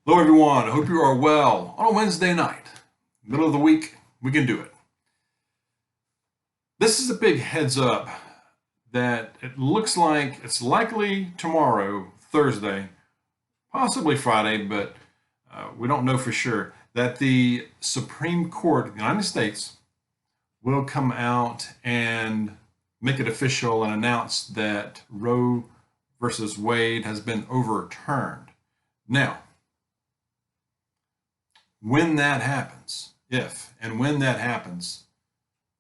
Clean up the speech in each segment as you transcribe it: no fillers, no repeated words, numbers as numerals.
Hello, everyone. I hope you are well on a Wednesday night. Middle of the week, we can do it. This is a big heads up that it looks like it's likely tomorrow, Thursday, possibly Friday, but we don't know for sure, that the Supreme Court of the United States will come out and make it official and announce that Roe versus Wade has been overturned. Now, when that happens, if and when that happens,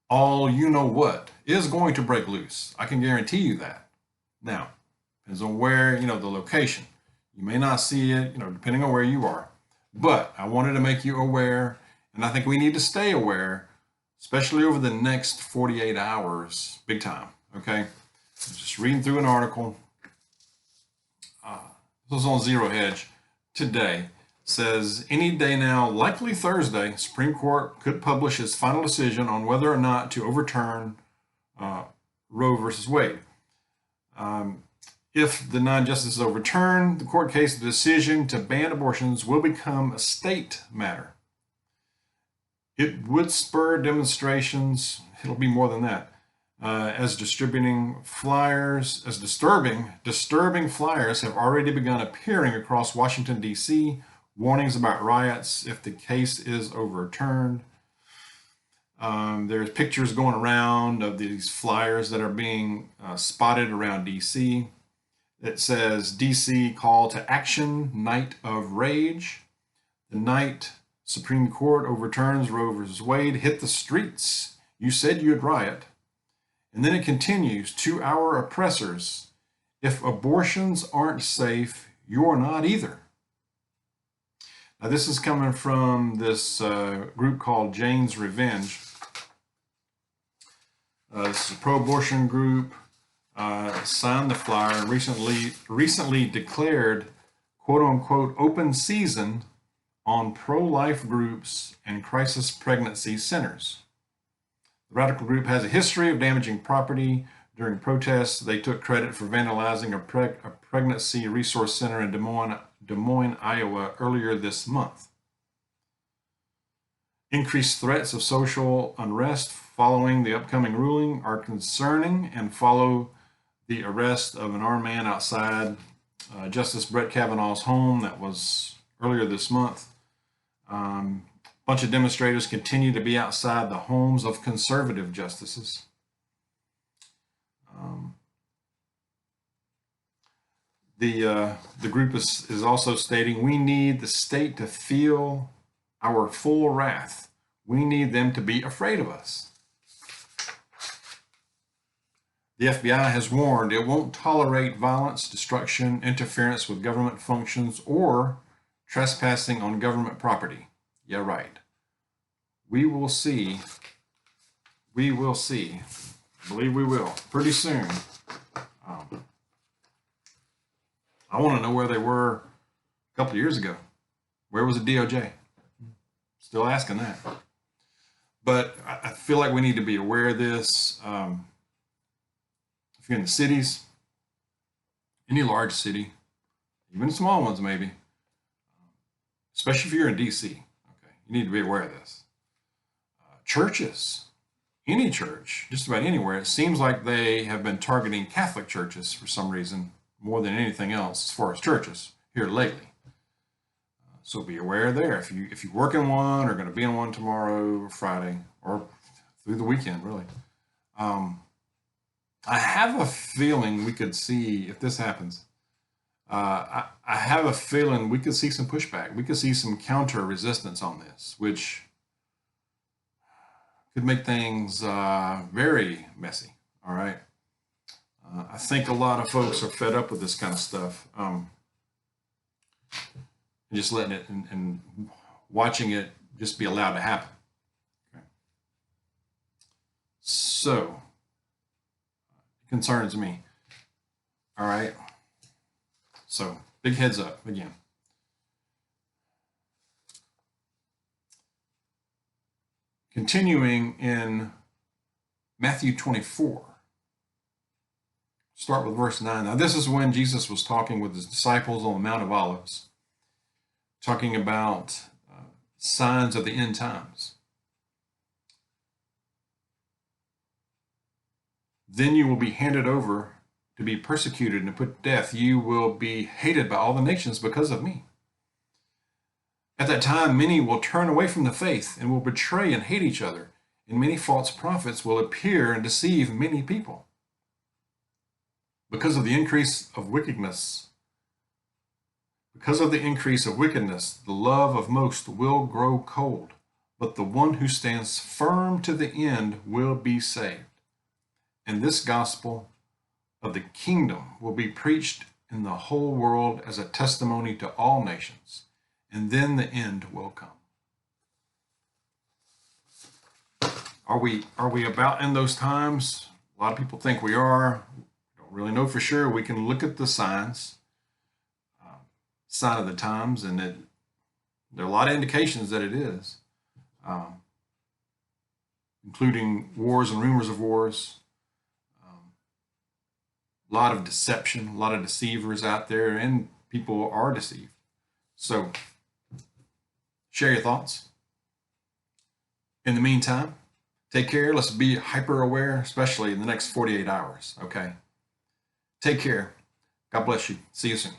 all you know what is going to break loose. I can guarantee you that. Now, depends on where, the location. You may not see it, depending on where you are. But I wanted to make you aware, and I think we need to stay aware, especially over the next 48 hours, big time, okay? Just reading through an article. This was on Zero Hedge today. Says any day now, likely Thursday, Supreme Court could publish its final decision on whether or not to overturn Roe versus Wade. If the 9 justices overturn the court case, the decision to ban abortions will become a state matter. It would spur demonstrations. It'll be more than that. As disturbing flyers have already begun appearing across Washington, D.C., warnings about riots if the case is overturned. There's pictures going around of these flyers that are being spotted around DC. It says DC call to action, night of rage. The night Supreme Court overturns Roe versus Wade, hit the streets. You said you'd riot. And then it continues, to our oppressors, if abortions aren't safe, you're not either. Now, this is coming from this group called Jane's Revenge. This is a pro-abortion group, signed the flyer and recently declared, quote-unquote, open season on pro-life groups and crisis pregnancy centers. The radical group has a history of damaging property. During protests, they took credit for vandalizing a pregnancy resource center in Des Moines, Iowa, earlier this month. Increased threats of social unrest following the upcoming ruling are concerning and follow the arrest of an armed man outside Justice Brett Kavanaugh's home. That was earlier this month. A bunch of demonstrators continue to be outside the homes of conservative justices. The group is also stating, we need the state to feel our full wrath. We need them to be afraid of us. The FBI has warned it won't tolerate violence, destruction, interference with government functions, or trespassing on government property. Yeah, right. We will see. We will see. I believe we will. Pretty soon. I want to know where they were a couple of years ago. Where was the DOJ? Still asking that. But I feel like we need to be aware of this. If you're in the cities, any large city, even small ones maybe, especially if you're in DC, okay, you need to be aware of this. Churches, any church, just about anywhere, it seems like they have been targeting Catholic churches for some reason more than anything else as far as churches here lately. So be aware there. If you work in one or going to be in one tomorrow, Friday, or through the weekend, really. I have a feeling we could see, if this happens, I have a feeling we could see some pushback. We could see some counter resistance on this, which could make things very messy, all right? I think a lot of folks are fed up with this kind of stuff. Just letting it and watching it just be allowed to happen. Okay. So, it concerns me. All right. So, big heads up again. Continuing in Matthew 24. Start with verse 9. Now, this is when Jesus was talking with his disciples on the Mount of Olives. talking about signs of the end times. Then you will be handed over to be persecuted and put to death. You will be hated by all the nations because of me. At that time, many will turn away from the faith and will betray and hate each other, and many false prophets will appear and deceive many people. Because of the increase of wickedness, the love of most will grow cold, but the one who stands firm to the end will be saved. And this gospel of the kingdom will be preached in the whole world as a testimony to all nations, and then the end will come. Are we about in those times? A lot of people think we are. Don't really know for sure. We can look at the signs, sign of the times, and there are a lot of indications that it is, including wars and rumors of wars. A lot of deception, a lot of deceivers out there, and people are deceived. So share your thoughts. In the meantime, take care. Let's be hyper aware, especially in the next 48 hours. Okay. Take care. God bless you. See you soon.